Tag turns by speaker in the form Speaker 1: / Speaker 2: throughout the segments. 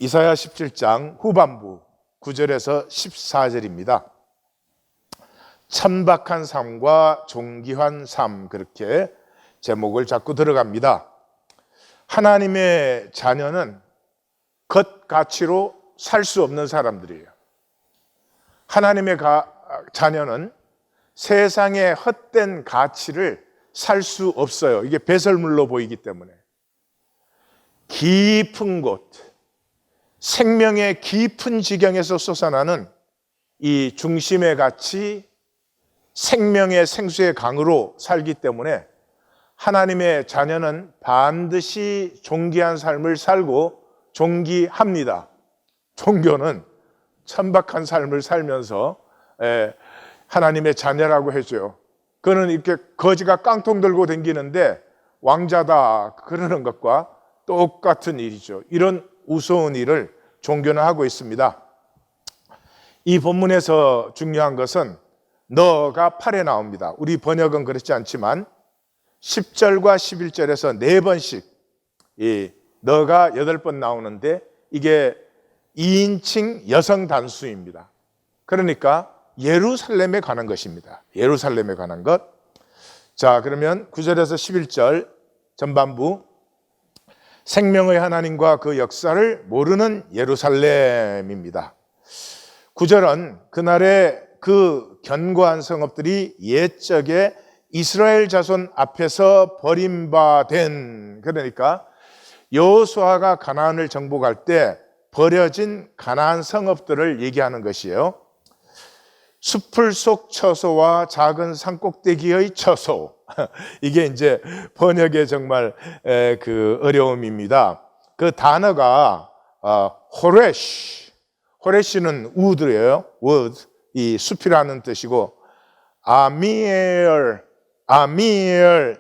Speaker 1: 이사야 17장 후반부 9절에서 14절입니다. 천박한 삶과 존귀한 삶, 그렇게 제목을 잡고 들어갑니다. 하나님의 자녀는 겉가치로 살 수 없는 사람들이에요. 하나님의 자녀는 세상의 헛된 가치를 살 수 없어요. 이게 배설물로 보이기 때문에. 깊은 곳, 생명의 깊은 지경에서 솟아나는 이 중심의 가치, 생명의 생수의 강으로 살기 때문에 하나님의 자녀는 반드시 존귀한 삶을 살고 존귀합니다. 종교는 천박한 삶을 살면서 하나님의 자녀라고 해줘요. 그는 이렇게 거지가 깡통 들고 다니는데 왕자다 그러는 것과 똑같은 일이죠. 이런 우스운 일을 종교는 하고 있습니다. 이 본문에서 중요한 것은 너가 8에 나옵니다. 우리 번역은 그렇지 않지만 10절과 11절에서 4번씩 이 너가 8번 나오는데 이게 2인칭 여성 단수입니다. 그러니까 예루살렘에 관한 것입니다. 예루살렘에 관한 것. 자, 그러면 9절에서 11절 전반부, 생명의 하나님과 그 역사를 모르는 예루살렘입니다. 9절은 그날의 그 견고한 성읍들이 옛적에 이스라엘 자손 앞에서 버림받은, 그러니까 여호수아가 가나안을 정복할 때 버려진 가나안 성읍들을 얘기하는 것이에요. 숲풀 속 처소와 작은 산꼭대기의 처소. 이게 이제 번역의 정말 그 어려움입니다. 그 단어가 호레시는 우드예요. 우드, 이 숲이라는 뜻이고, 아미엘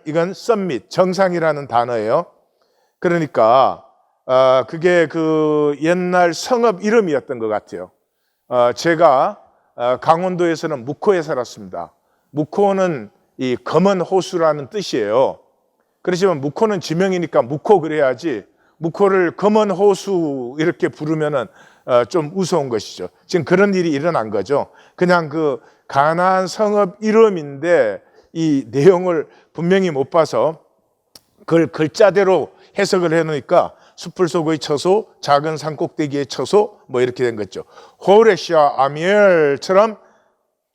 Speaker 1: 이건 서밋, 정상이라는 단어예요. 그러니까 그게 그 옛날 성읍 이름이었던 것 같아요. 제가 강원도에서는 묵호에 살았습니다. 묵호는 이 검은 호수라는 뜻이에요. 그렇지만 묵호는 지명이니까 묵호 그래야지, 묵호를 검은 호수 이렇게 부르면은 좀 우스운 것이죠. 지금 그런 일이 일어난 거죠. 그냥 그 가나안 성읍 이름인데 이 내용을 분명히 못 봐서 그걸 글자대로 해석을 해놓으니까 숲풀 속의 처소, 작은 산꼭대기의 처소, 뭐 이렇게 된 거죠. 호레시아 아미엘처럼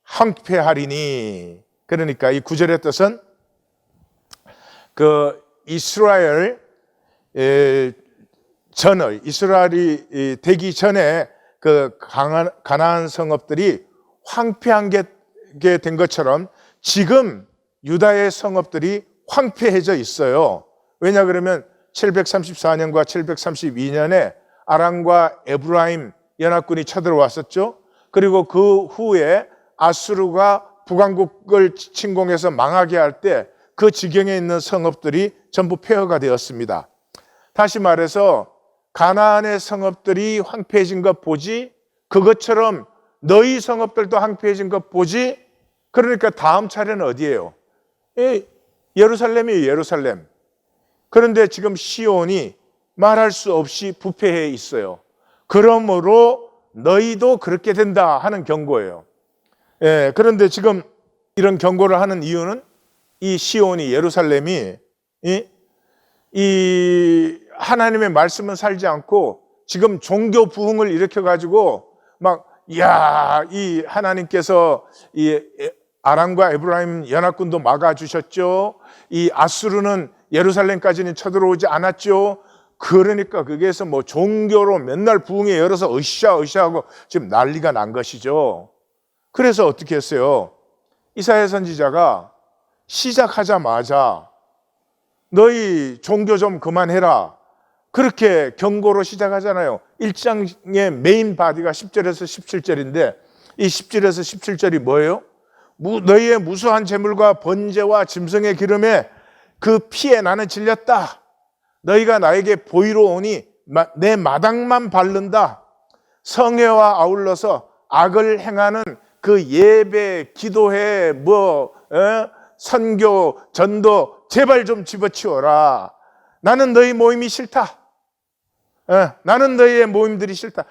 Speaker 1: 황폐하리니. 그러니까 이 구절의 뜻은 그 이스라엘 전의, 이스라엘이 되기 전에 그 가나안 성읍들이 황폐한 게 된 것처럼 지금 유다의 성읍들이 황폐해져 있어요. 왜냐 그러면 734년과 732년에 아람과 에브라임 연합군이 쳐들어왔었죠. 그리고 그 후에 아수르가 북왕국을 침공해서 망하게 할 때 그 지경에 있는 성읍들이 전부 폐허가 되었습니다. 다시 말해서 가나안의 성읍들이 황폐해진 것 보지, 그것처럼 너희 성읍들도 황폐해진 것 보지. 그러니까 다음 차례는 어디예요? 예루살렘이에요. 예루살렘. 그런데 지금 시온이 말할 수 없이 부패해 있어요. 그러므로 너희도 그렇게 된다 하는 경고예요. 그런데 지금 이런 경고를 하는 이유는 이 시온이, 예루살렘이 이 하나님의 말씀은 살지 않고 지금 종교 부흥을 일으켜가지고 막, 이 하나님께서 이 아람과 에브라임 연합군도 막아주셨죠. 이 아수르는 예루살렘까지는 쳐들어오지 않았죠. 그러니까 거기에서 뭐 종교로 맨날 부흥회 열어서 으쌰으쌰 하고 지금 난리가 난 것이죠. 그래서 어떻게 했어요? 이사야 선지자가 시작하자마자 너희 종교 좀 그만해라, 그렇게 경고로 시작하잖아요. 1장의 메인 바디가 10절에서 17절인데 이 10절에서 17절이 뭐예요? 너희의 무수한 재물과 번제와 짐승의 기름에 그 피에 나는 질렸다. 너희가 나에게 보이러 오니 내 마당만 밟는다. 성회와 아울러서 악을 행하는 그 예배, 기도회, 선교, 전도 제발 좀 집어치워라. 나는 너희 모임이 싫다. 나는 너희의 모임들이 싫다.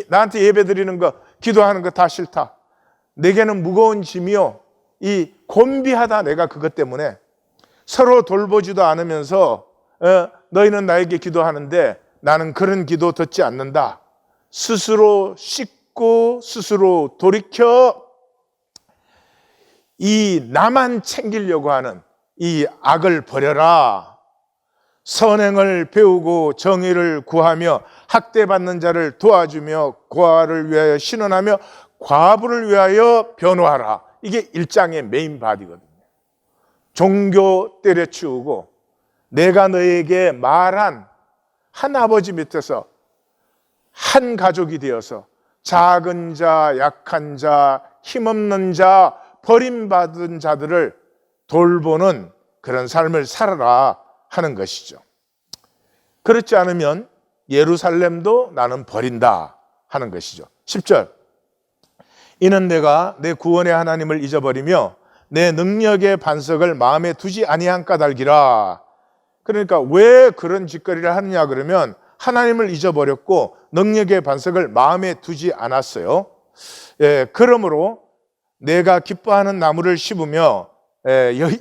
Speaker 1: 나한테 예배 드리는 거, 기도하는 거 다 싫다. 내게는 무거운 짐이요. 이 곤비하다. 내가 그것 때문에 서로 돌보지도 않으면서 너희는 나에게 기도하는데 나는 그런 기도 듣지 않는다. 스스로 씻고 스스로 돌이켜 이 나만 챙기려고 하는 이 악을 버려라. 선행을 배우고 정의를 구하며 학대받는 자를 도와주며 고아를 위하여 신원하며 과부를 위하여 변호하라. 이게 1장의 메인 바디거든요. 종교 때려치우고 내가 너에게 말한 한 아버지 밑에서 한 가족이 되어서 작은 자, 약한 자, 힘없는 자, 버림받은 자들을 돌보는 그런 삶을 살아라 하는 것이죠. 그렇지 않으면 예루살렘도 나는 버린다 하는 것이죠. 10절. 이는 내가 내 구원의 하나님을 잊어버리며 내 능력의 반석을 마음에 두지 아니한 까닭이라. 그러니까 왜 그런 짓거리를 하느냐 그러면 하나님을 잊어버렸고 능력의 반석을 마음에 두지 않았어요. 그러므로 내가 기뻐하는 나무를 심으며,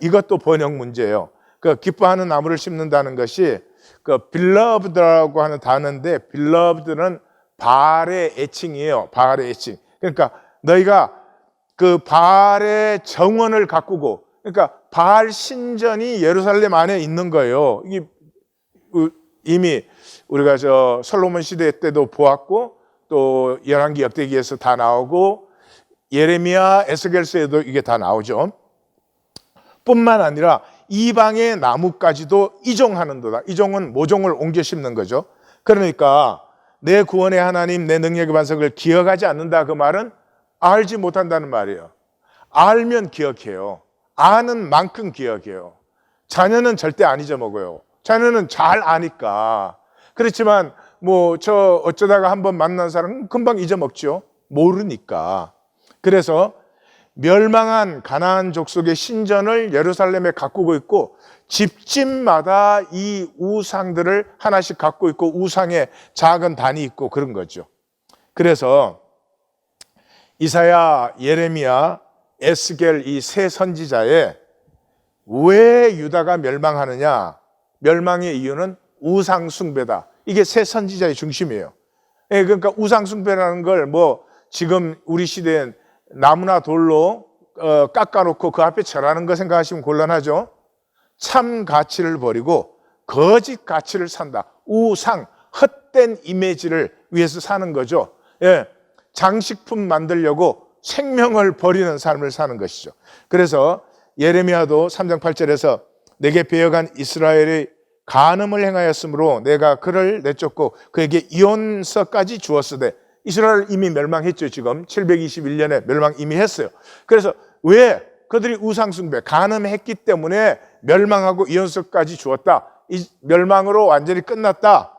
Speaker 1: 이것도 번역 문제예요. 그 기뻐하는 나무를 심는다는 것이 그 beloved라고 하는 단어인데, beloved는 바알의 애칭이에요. 바알의 애칭. 그러니까 너희가 그 바알의 정원을 가꾸고, 그러니까 바알 신전이 예루살렘 안에 있는 거예요. 이게 이미 우리가 솔로몬 시대 때도 보았고, 또 열왕기 역대기에서 다 나오고, 예레미야 에스겔서에도 이게 다 나오죠. 뿐만 아니라 이방의 나무까지도 이종하는도다. 이종은 모종을 옮겨 심는 거죠. 그러니까 내 구원의 하나님, 내 능력의 반석을 기억하지 않는다. 그 말은 알지 못한다는 말이에요. 알면 기억해요. 아는 만큼 기억해요. 자녀는 절대 안 잊어먹어요. 자녀는 잘 아니까. 그렇지만 어쩌다가 한번 만난 사람은 금방 잊어먹죠. 모르니까. 그래서 멸망한 가나안 족속의 신전을 예루살렘에 가꾸고 있고, 집집마다 이 우상들을 하나씩 갖고 있고, 우상의 작은 단이 있고 그런 거죠. 그래서 이사야, 예레미야, 에스겔 이 세 선지자에 왜 유다가 멸망하느냐? 멸망의 이유는 우상 숭배다. 이게 세 선지자의 중심이에요. 그러니까 우상 숭배라는 걸 지금 우리 시대엔 나무나 돌로 깎아놓고 그 앞에 절하는 거 생각하시면 곤란하죠. 참 가치를 버리고 거짓 가치를 산다. 우상, 헛된 이미지를 위해서 사는 거죠. 장식품 만들려고 생명을 버리는 삶을 사는 것이죠. 그래서 예레미야도 3장 8절에서 내게 배어간 이스라엘의 간음을 행하였으므로 내가 그를 내쫓고 그에게 이혼서까지 주었으되, 이스라엘 이미 멸망했죠. 지금 721년에 멸망 이미 했어요. 그래서 왜 그들이 우상숭배, 간음했기 때문에 멸망하고 이혼서까지 주었다. 이 멸망으로 완전히 끝났다.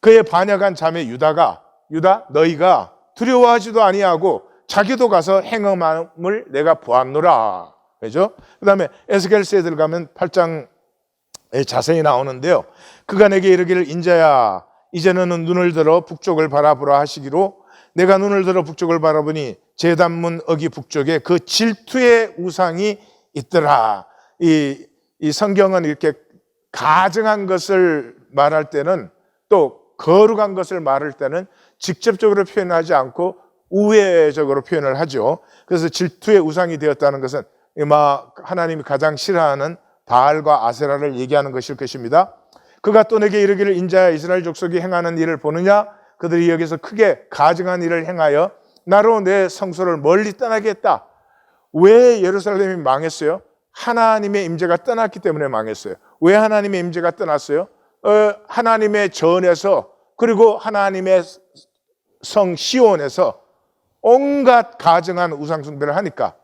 Speaker 1: 그에 반역한 자매 유다 너희가 두려워하지도 아니하고 자기도 가서 행음함을 내가 보았노라. 그죠? 그 다음에 에스겔서에 들어가면 8장에 자세히 나오는데요. 그가 내게 이르기를 인자야 이제는 눈을 들어 북쪽을 바라보라 하시기로, 내가 눈을 들어 북쪽을 바라보니 제단문 어기 북쪽에 그 질투의 우상이 있더라. 이 성경은 이렇게 가증한 것을 말할 때는, 또 거룩한 것을 말할 때는 직접적으로 표현하지 않고 우회적으로 표현을 하죠. 그래서 질투의 우상이 되었다는 것은 하나님이 가장 싫어하는 바알과 아세라를 얘기하는 것일 것입니다. 그가 또 내게 이르기를 인자야 이스라엘 족속이 행하는 일을 보느냐? 그들이 여기서 크게 가증한 일을 행하여 나로 내 성소를 멀리 떠나게 했다. 왜 예루살렘이 망했어요? 하나님의 임재가 떠났기 때문에 망했어요. 왜 하나님의 임재가 떠났어요? 하나님의 전에서, 그리고 하나님의 성 시온에서 온갖 가증한 우상숭배를 하니까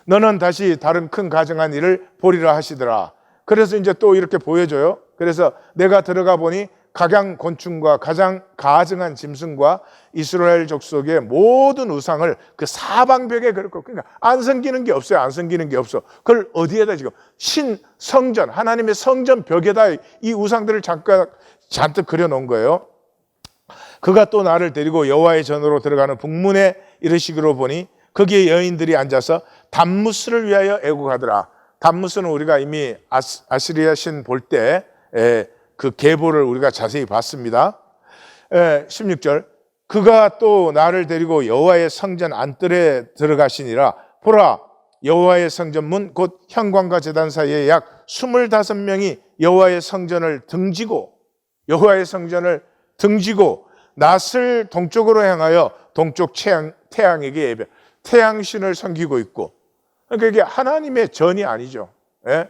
Speaker 1: 너는 다시 다른 큰 가증한 일을 보리라 하시더라. 그래서 이제 또 이렇게 보여줘요. 그래서 내가 들어가 보니 각양 곤충과 가장 가증한 짐승과 이스라엘 족속의 모든 우상을 그 사방벽에 그렇고, 그러니까 안 섬기는 게 없어요. 안 섬기는 게 없어. 그걸 어디에다 지금 성전, 하나님의 성전 벽에다 이 우상들을 잔뜩 그려놓은 거예요. 그가 또 나를 데리고 여호와의 전으로 들어가는 북문에 이르시기로 보니 거기에 여인들이 앉아서 담무스를 위하여 애국하더라. 담무스는 우리가 이미 아시리아 신 볼 때 그 계보를 우리가 자세히 봤습니다. 16절, 그가 또 나를 데리고 여호와의 성전 안뜰에 들어가시니라. 보라, 여호와의 성전 문 곧 현관과 제단 사이에 약 25명이 여호와의 성전을 등지고 낯을 동쪽으로 향하여 동쪽 태양에게 예배, 태양신을 섬기고 있고, 그러니까 이게 하나님의 전이 아니죠. 예?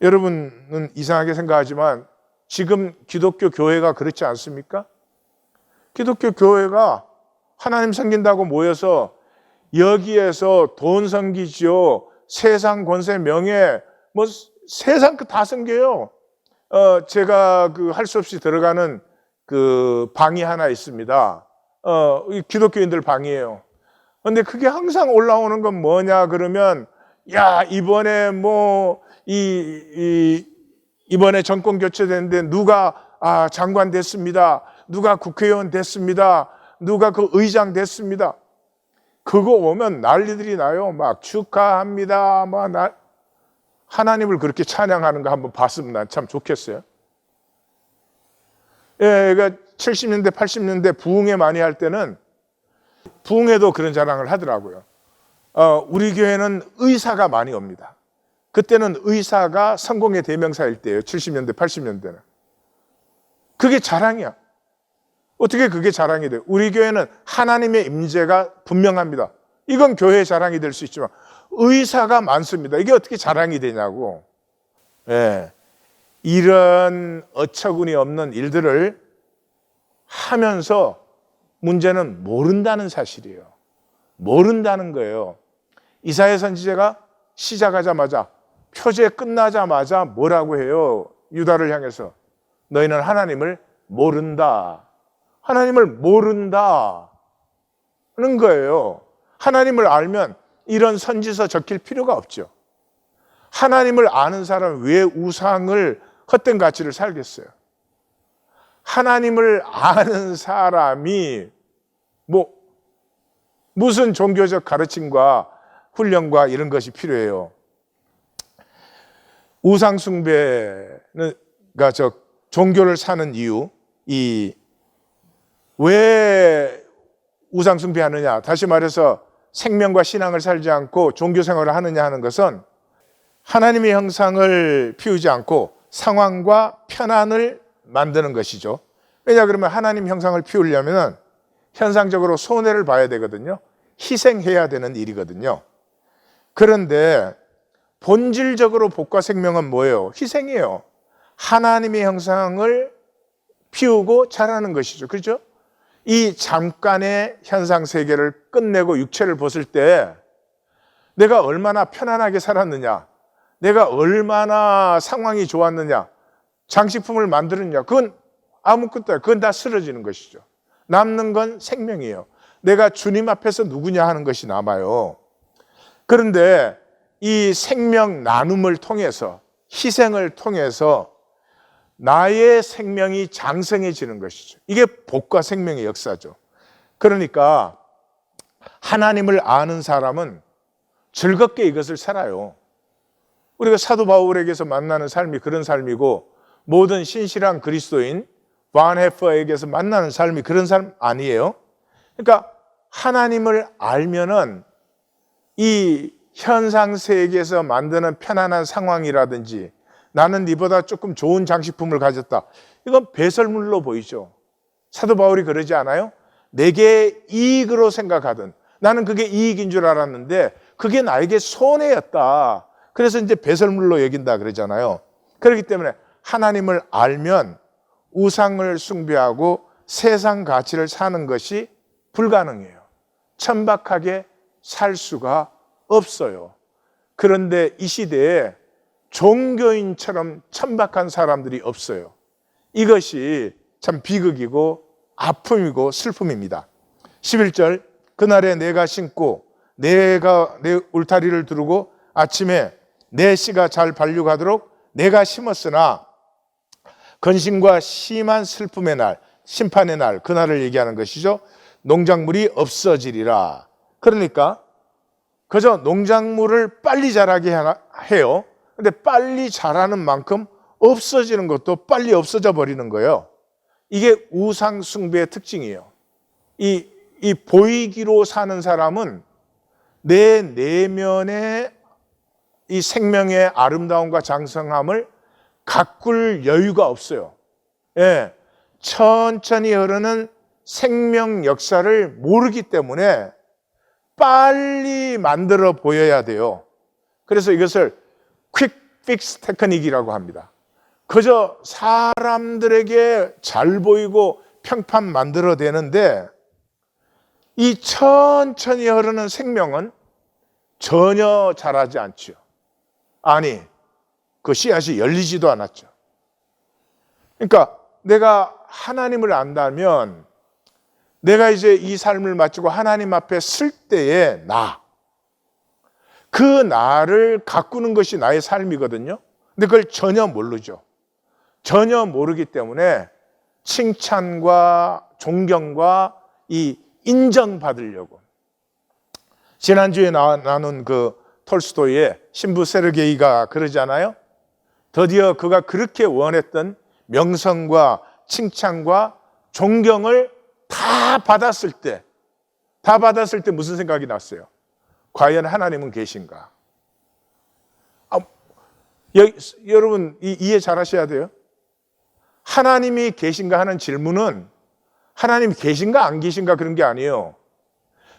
Speaker 1: 여러분은 이상하게 생각하지만 지금 기독교 교회가 그렇지 않습니까? 기독교 교회가 하나님 섬긴다고 모여서 여기에서 돈 섬기지요, 세상 권세 명예, 뭐 세상 그 다 섬겨요. 제가 그 할 수 없이 들어가는 그 방이 하나 있습니다. 기독교인들 방이에요. 근데 그게 항상 올라오는 건 뭐냐 그러면, 야, 이번에 뭐 이번에 정권 교체됐는데 누가 장관 됐습니다. 누가 국회의원 됐습니다. 누가 그 의장 됐습니다. 그거 오면 난리들이 나요. 막 축하합니다. 하나님을 그렇게 찬양하는 거 한번 봤으면 난 참 좋겠어요. 예, 그러니까 70년대, 80년대 부흥회 많이 할 때는 부흥회도 그런 자랑을 하더라고요. 우리 교회는 의사가 많이 옵니다. 그때는 의사가 성공의 대명사일 때예요. 70년대, 80년대는. 그게 자랑이야. 어떻게 그게 자랑이 돼요? 우리 교회는 하나님의 임재가 분명합니다. 이건 교회의 자랑이 될 수 있지만 의사가 많습니다. 이게 어떻게 자랑이 되냐고. 예. 이런 어처구니 없는 일들을 하면서 문제는 모른다는 사실이에요. 모른다는 거예요. 이사야 선지자가 시작하자마자, 표제 끝나자마자 뭐라고 해요? 유다를 향해서 너희는 하나님을 모른다. 하나님을 모른다 하는 거예요. 하나님을 알면 이런 선지서 적힐 필요가 없죠. 하나님을 아는 사람은 왜 우상을 헛된 가치를 살겠어요? 하나님을 아는 사람이 무슨 종교적 가르침과 훈련과 이런 것이 필요해요. 우상숭배는 종교를 사는 이유, 왜 우상숭배하느냐? 다시 말해서 생명과 신앙을 살지 않고 종교 생활을 하느냐 하는 것은 하나님의 형상을 피우지 않고 상황과 편안을 만드는 것이죠. 왜냐 그러면 하나님 형상을 피우려면 현상적으로 손해를 봐야 되거든요. 희생해야 되는 일이거든요. 그런데 본질적으로 복과 생명은 뭐예요? 희생이에요. 하나님의 형상을 피우고 자라는 것이죠. 그렇죠? 이 잠깐의 현상 세계를 끝내고 육체를 벗을 때 내가 얼마나 편안하게 살았느냐, 내가 얼마나 상황이 좋았느냐, 장식품을 만들었느냐, 그건 아무것도 아니에요. 그건 다 쓰러지는 것이죠. 남는 건 생명이에요. 내가 주님 앞에서 누구냐 하는 것이 남아요. 그런데 이 생명 나눔을 통해서, 희생을 통해서 나의 생명이 장성해지는 것이죠. 이게 복과 생명의 역사죠. 그러니까 하나님을 아는 사람은 즐겁게 이것을 살아요. 우리가 사도 바울에게서 만나는 삶이 그런 삶이고, 모든 신실한 그리스도인 바네퍼에게서 만나는 삶이 그런 삶 아니에요? 그러니까 하나님을 알면은 이 현상 세계에서 만드는 편안한 상황이라든지, 나는 네보다 조금 좋은 장식품을 가졌다, 이건 배설물로 보이죠. 사도 바울이 그러지 않아요? 내게 이익으로 생각하던, 나는 그게 이익인 줄 알았는데 그게 나에게 손해였다. 그래서 이제 배설물로 여긴다 그러잖아요. 그렇기 때문에 하나님을 알면 우상을 숭배하고 세상 가치를 사는 것이 불가능해요. 천박하게 살 수가 없어요. 그런데 이 시대에 종교인처럼 천박한 사람들이 없어요. 이것이 참 비극이고 아픔이고 슬픔입니다. 11절, 그날에 내가 심고 내가 내 울타리를 두르고 아침에 내 씨가 잘 발육하도록 내가 심었으나 근심과 심한 슬픔의 날, 심판의 날, 그날을 얘기하는 것이죠. 농작물이 없어지리라. 그러니까 그저 농작물을 빨리 자라게 해요. 근데 빨리 자라는 만큼 없어지는 것도 빨리 없어져 버리는 거예요. 이게 우상 숭배의 특징이에요. 이 보이기로 사는 사람은 내 내면의 이 생명의 아름다움과 장성함을 가꿀 여유가 없어요. 예, 천천히 흐르는 생명 역사를 모르기 때문에 빨리 만들어 보여야 돼요. 그래서 이것을 퀵 픽스 테크닉이라고 합니다. 그저 사람들에게 잘 보이고 평판 만들어내는데 이 천천히 흐르는 생명은 전혀 자라지 않죠. 아니, 그 씨앗이 열리지도 않았죠. 그러니까 내가 하나님을 안다면 내가 이제 이 삶을 마치고 하나님 앞에 쓸 때의 그 나를 가꾸는 것이 나의 삶이거든요. 근데 그걸 전혀 모르죠. 전혀 모르기 때문에 칭찬과 존경과 이 인정받으려고. 지난주에 나눈 그 톨스토이의 신부 세르게이가 그러잖아요. 드디어 그가 그렇게 원했던 명성과 칭찬과 존경을 다 받았을 때 무슨 생각이 났어요? 과연 하나님은 계신가? 여러분 이해 잘 하셔야 돼요. 하나님이 계신가 하는 질문은 하나님이 계신가 안 계신가 그런 게 아니에요.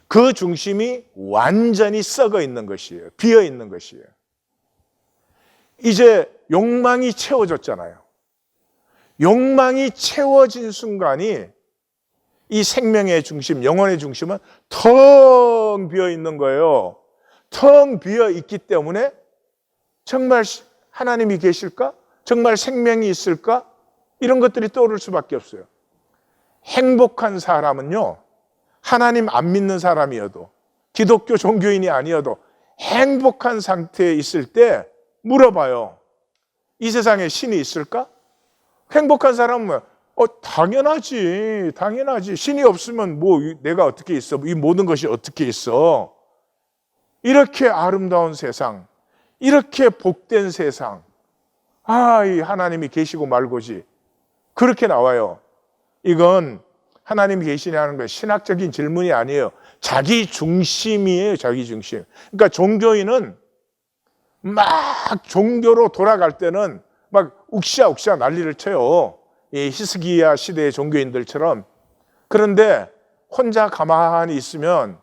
Speaker 1: 그 중심이 완전히 썩어 있는 것이에요. 비어 있는 것이에요. 이제 욕망이 채워졌잖아요. 욕망이 채워진 순간이 이 생명의 중심, 영혼의 중심은 텅 비어 있는 거예요. 텅 비어 있기 때문에 정말 하나님이 계실까? 정말 생명이 있을까? 이런 것들이 떠오를 수밖에 없어요. 행복한 사람은요, 하나님 안 믿는 사람이어도 기독교 종교인이 아니어도 행복한 상태에 있을 때 물어봐요. 이 세상에 신이 있을까? 행복한 사람은 당연하지. 신이 없으면 뭐 내가 어떻게 있어? 이 모든 것이 어떻게 있어? 이렇게 아름다운 세상, 이렇게 복된 세상. 이 하나님이 계시고 말고지. 그렇게 나와요. 이건 하나님이 계시냐는 건 신학적인 질문이 아니에요. 자기 중심이에요, 자기 중심. 그러니까 종교인은 막 종교로 돌아갈 때는 막 욱시아 난리를 쳐요. 이 히스기야 시대의 종교인들처럼. 그런데 혼자 가만히 있으면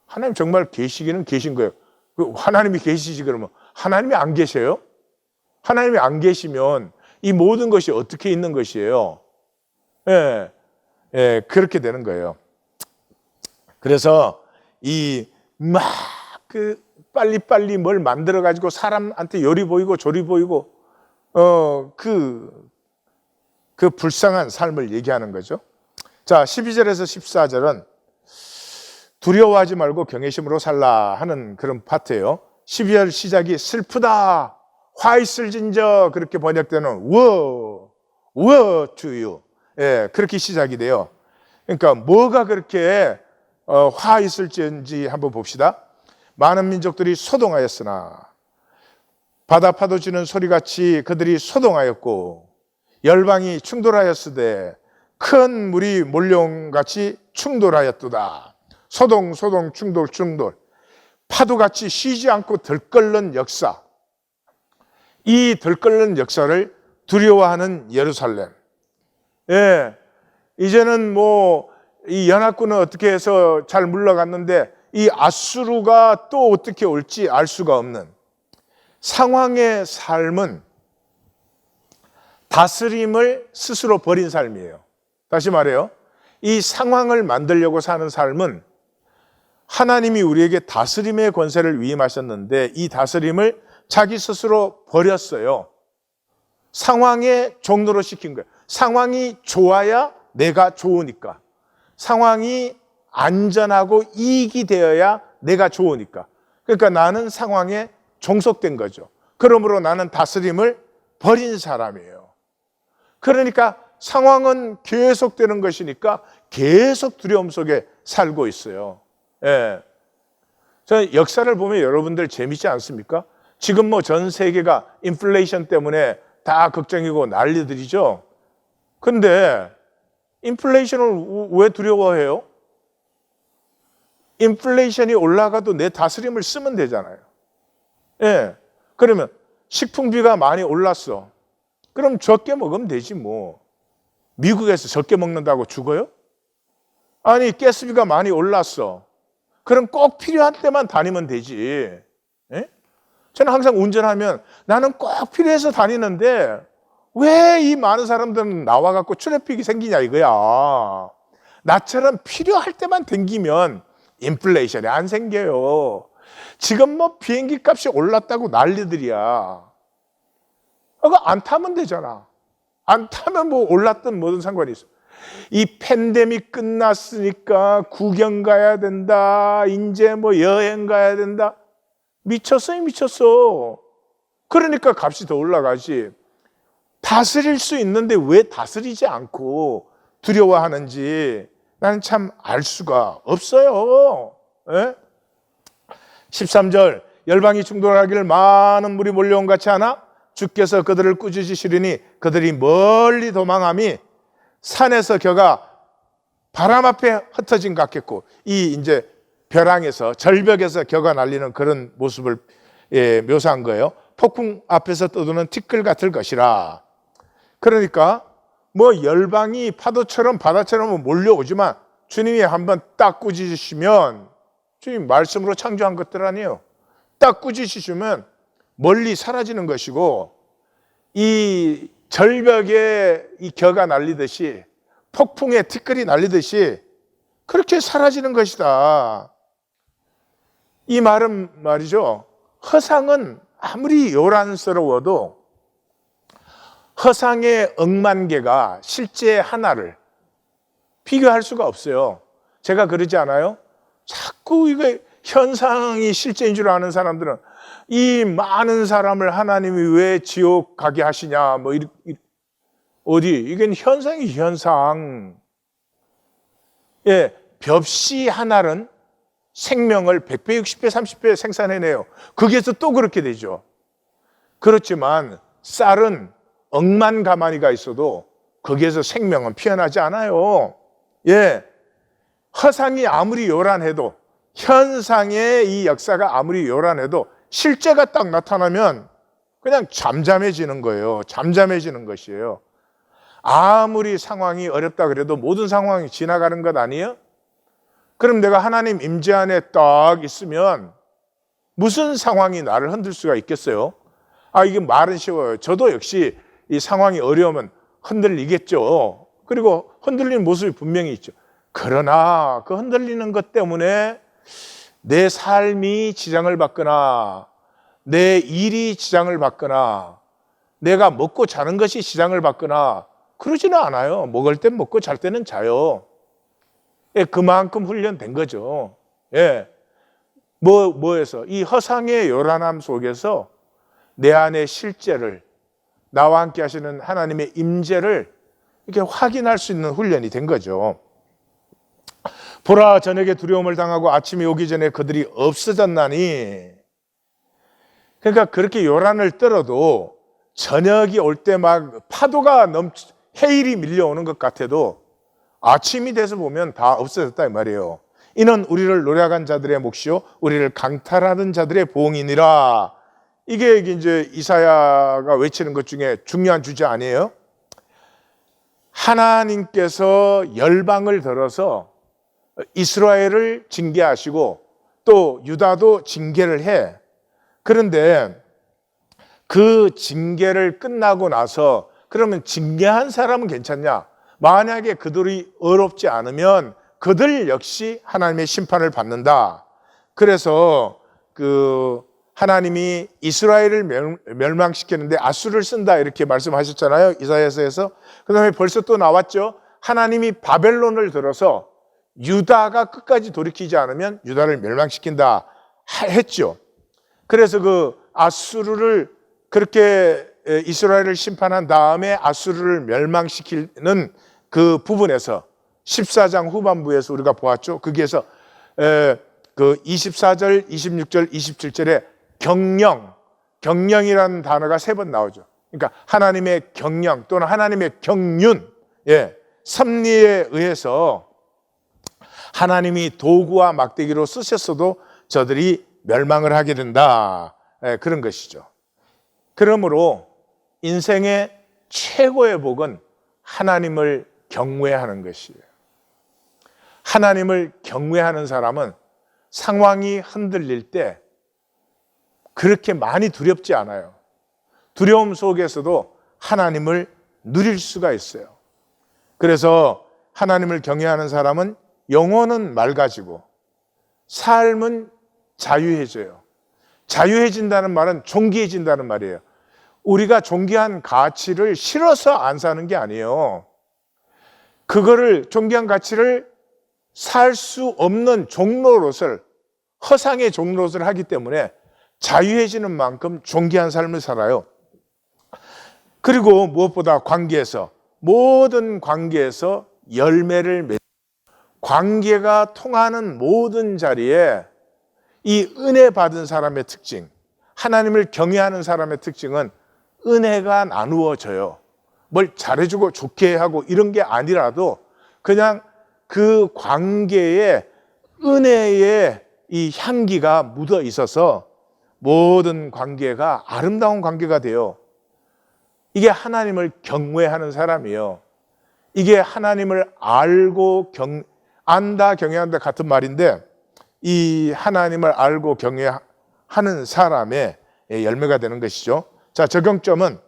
Speaker 1: 하나님 정말 계시기는 계신 거예요. 하나님이 계시지 그러면 하나님이 안 계세요? 하나님이 안 계시면 이 모든 것이 어떻게 있는 것이에요? 그렇게 되는 거예요. 그래서 빨리빨리 뭘 만들어 가지고 사람한테 요리 보이고 조리 보이고 그 불쌍한 삶을 얘기하는 거죠. 자, 12절에서 14절은 두려워하지 말고 경외심으로 살라 하는 그런 파트예요. 12절 시작이 슬프다, 화 있을진저 그렇게 번역되는 woe to you. 그렇게 시작이 돼요. 그러니까 뭐가 그렇게 화 있을지 한번 봅시다. 많은 민족들이 소동하였으나 바다 파도 치는 소리같이 그들이 소동하였고 열방이 충돌하였으되 큰 물이 몰려온같이 충돌하였도다. 소동 충돌 파도같이 쉬지 않고 들끓는 역사. 이 들끓는 역사를 두려워하는 예루살렘. 이제는 이 연합군은 어떻게 해서 잘 물러갔는데 이 아수르가 또 어떻게 올지 알 수가 없는 상황의 삶은 다스림을 스스로 버린 삶이에요. 다시 말해요. 이 상황을 만들려고 사는 삶은 하나님이 우리에게 다스림의 권세를 위임하셨는데 이 다스림을 자기 스스로 버렸어요. 상황의 종로로 시킨 거예요. 상황이 좋아야 내가 좋으니까. 상황이 안전하고 이익이 되어야 내가 좋으니까. 그러니까 나는 상황에 종속된 거죠. 그러므로 나는 다스림을 버린 사람이에요. 그러니까 상황은 계속되는 것이니까 계속 두려움 속에 살고 있어요. 예. 저는 역사를 보면 여러분들 재밌지 않습니까? 지금 뭐 전 세계가 인플레이션 때문에 다 걱정이고 난리들이죠. 근데 인플레이션을 왜 두려워해요? 인플레이션이 올라가도 내 다스림을 쓰면 되잖아요. 예. 그러면 식품비가 많이 올랐어. 그럼 적게 먹으면 되지 뭐. 미국에서 적게 먹는다고 죽어요? 아니, 가스비가 많이 올랐어. 그럼 꼭 필요한 때만 다니면 되지. 예? 저는 항상 운전하면 나는 꼭 필요해서 다니는데 왜 이 많은 사람들은 나와갖고 트래픽이 생기냐 이거야. 나처럼 필요할 때만 댕기면 인플레이션이 안 생겨요. 지금 뭐 비행기 값이 올랐다고 난리들이야. 그거 안 타면 되잖아. 안 타면 뭐 올랐든 뭐든 상관이 있어. 이 팬데믹 끝났으니까 구경 가야 된다. 이제 뭐 여행 가야 된다. 미쳤어요, 미쳤어. 그러니까 값이 더 올라가지. 다스릴 수 있는데 왜 다스리지 않고 두려워하는지 나는 참 알 수가 없어요. 예? 13절, 열방이 충돌하기를 많은 물이 몰려온 같이 하나 주께서 그들을 꾸짖으시리니 그들이 멀리 도망함이 산에서 겨가 바람 앞에 흩어진 것 같겠고, 이 이제 벼랑에서 절벽에서 겨가 날리는 그런 모습을 묘사한 거예요. 폭풍 앞에서 떠도는 티끌 같을 것이라. 그러니까 뭐 열방이 파도처럼 바다처럼 몰려오지만 주님이 한번 딱 꾸짖으시면, 주님 말씀으로 창조한 것들 아니에요. 딱 꾸짖으시면 멀리 사라지는 것이고, 이 절벽에 이 겨가 날리듯이 폭풍에 티끌이 날리듯이 그렇게 사라지는 것이다. 이 말은 말이죠, 허상은 아무리 요란스러워도 허상의 억만 개가 실제 하나를 비교할 수가 없어요. 제가 그러지 않아요? 자꾸 이거 현상이 실제인 줄 아는 사람들은 이 많은 사람을 하나님이 왜 지옥 가게 하시냐, 뭐 어디 이건 현상이 현상. 예, 벽시 하나는 생명을 100배, 60배, 30배 생산해내요. 거기에서 또 그렇게 되죠. 그렇지만 쌀은 억만 가마니가 있어도 거기에서 생명은 피어나지 않아요. 예, 허상이 아무리 요란해도, 현상의 이 역사가 아무리 요란해도 실제가 딱 나타나면 그냥 잠잠해지는 거예요. 잠잠해지는 것이에요. 아무리 상황이 어렵다 그래도 모든 상황이 지나가는 것 아니에요? 그럼 내가 하나님 임재 안에 딱 있으면 무슨 상황이 나를 흔들 수가 있겠어요? 아, 이게 말은 쉬워요. 저도 역시 이 상황이 어려우면 흔들리겠죠. 그리고 흔들리는 모습이 분명히 있죠. 그러나 그 흔들리는 것 때문에 내 삶이 지장을 받거나 내 일이 지장을 받거나 내가 먹고 자는 것이 지장을 받거나 그러지는 않아요. 먹을 땐 먹고 잘 때는 자요. 예, 그만큼 훈련된 거죠. 예. 뭐에서? 이 허상의 요란함 속에서 내 안의 실제를, 나와 함께 하시는 하나님의 임재를 이렇게 확인할 수 있는 훈련이 된 거죠. 보라, 저녁에 두려움을 당하고 아침이 오기 전에 그들이 없어졌나니. 그러니까 그렇게 요란을 떨어도 저녁이 올 때 막 파도가 해일이 밀려오는 것 같아도 아침이 돼서 보면 다 없어졌다 이 말이에요. 이는 우리를 노략한 자들의 몫이요 우리를 강탈하는 자들의 보응이니라. 이게 이제 이사야가 외치는 것 중에 중요한 주제 아니에요? 하나님께서 열방을 들어서 이스라엘을 징계하시고 또 유다도 징계를 해. 그런데 그 징계를 끝나고 나서 그러면 징계한 사람은 괜찮냐? 만약에 그들이 의롭지 않으면 그들 역시 하나님의 심판을 받는다. 그래서 하나님이 이스라엘을 멸망시켰는데 아수를 쓴다 이렇게 말씀하셨잖아요. 이사야서에서. 그 다음에 벌써 또 나왔죠. 하나님이 바벨론을 들어서 유다가 끝까지 돌이키지 않으면 유다를 멸망시킨다 했죠. 그래서 그 아수르를 그렇게 이스라엘을 심판한 다음에 아수르를 멸망시키는 그 부분에서 14장 후반부에서 우리가 보았죠. 거기에서 그 24절, 26절, 27절에 경령이라는 단어가 3번 나오죠. 그러니까 하나님의 경령 또는 하나님의 경륜, 섭리에 의해서 하나님이 도구와 막대기로 쓰셨어도 저들이 멸망을 하게 된다. 그런 것이죠. 그러므로 인생의 최고의 복은 하나님을 경외하는 것이에요. 하나님을 경외하는 사람은 상황이 흔들릴 때 그렇게 많이 두렵지 않아요. 두려움 속에서도 하나님을 누릴 수가 있어요. 그래서 하나님을 경외하는 사람은 영혼은 맑아지고 삶은 자유해져요. 자유해진다는 말은 존귀해진다는 말이에요. 우리가 존귀한 가치를 싫어서 안 사는 게 아니에요. 그거를 존귀한 가치를 살 수 없는 종로릇을, 허상의 종로릇을 하기 때문에 자유해지는 만큼 존귀한 삶을 살아요. 그리고 무엇보다 모든 관계에서 열매를 맺는, 관계가 통하는 모든 자리에 이 은혜 받은 사람의 특징, 하나님을 경외하는 사람의 특징은 은혜가 나누어져요. 뭘 잘해주고 좋게 하고 이런 게 아니라도 그냥 그 관계에 은혜의 이 향기가 묻어 있어서 모든 관계가 아름다운 관계가 돼요. 이게 하나님을 경외하는 사람이에요. 이게 하나님을 안다, 경외한다 같은 말인데, 이 하나님을 알고 경외하는 사람의 열매가 되는 것이죠. 자, 적용점은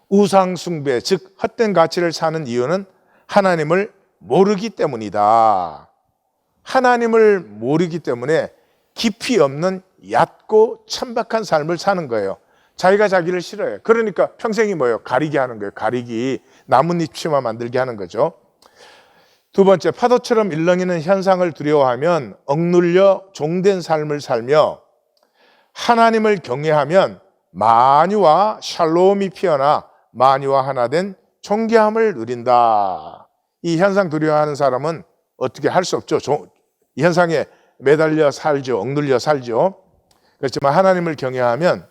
Speaker 1: 우상숭배, 즉 헛된 가치를 사는 이유는 하나님을 모르기 때문이다. 하나님을 모르기 때문에 깊이 없는 얕고 천박한 삶을 사는 거예요. 자기가 자기를 싫어해요. 그러니까 평생이 뭐예요? 가리기 하는 거예요. 가리기, 나뭇잎 치마 만들게 하는 거죠. 두 번째, 파도처럼 일렁이는 현상을 두려워하면 억눌려 종된 삶을 살며, 하나님을 경외하면 만유와 샬롬이 피어나 만유와 하나 된 존귀함을 누린다. 이 현상 두려워하는 사람은 어떻게 할 수 없죠. 이 현상에 매달려 살죠. 억눌려 살죠. 그렇지만 하나님을 경외하면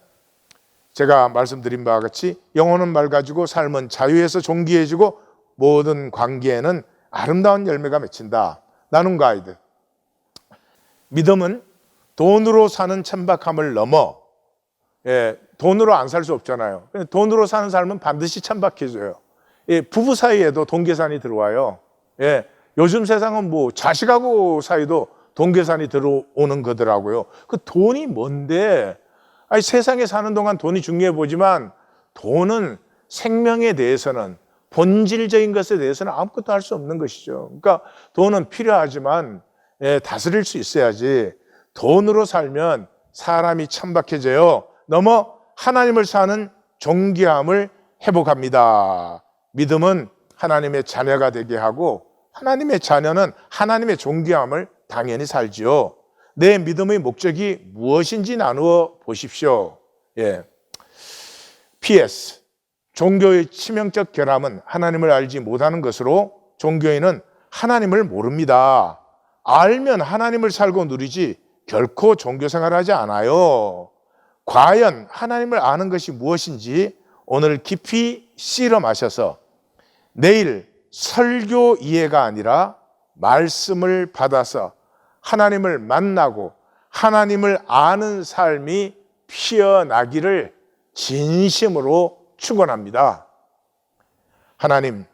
Speaker 1: 제가 말씀드린 바와 같이 영혼은 맑아지고 삶은 자유에서 존귀해지고 모든 관계에는 아름다운 열매가 맺힌다. 나눔 가이드. 믿음은 돈으로 사는 천박함을 넘어, 돈으로 안 살 수 없잖아요. 돈으로 사는 삶은 반드시 천박해져요. 부부 사이에도 돈 계산이 들어와요. 요즘 세상은 뭐 자식하고 사이도 돈 계산이 들어오는 거더라고요. 그 돈이 뭔데? 아니, 세상에 사는 동안 돈이 중요해 보지만 돈은 생명에 대해서는, 본질적인 것에 대해서는 아무것도 할 수 없는 것이죠. 그러니까 돈은 필요하지만 다스릴 수 있어야지. 돈으로 살면 사람이 천박해져요. 넘어 하나님을 사는 존귀함을 회복합니다. 믿음은 하나님의 자녀가 되게 하고, 하나님의 자녀는 하나님의 존귀함을 당연히 살지요. 내 믿음의 목적이 무엇인지 나누어 보십시오. PS. 종교의 치명적 결함은 하나님을 알지 못하는 것으로 종교인은 하나님을 모릅니다. 알면 하나님을 살고 누리지 결코 종교 생활을 하지 않아요. 과연 하나님을 아는 것이 무엇인지 오늘 깊이 실험하셔서 내일 설교 이해가 아니라 말씀을 받아서 하나님을 만나고 하나님을 아는 삶이 피어나기를 진심으로 축원합니다. 하나님,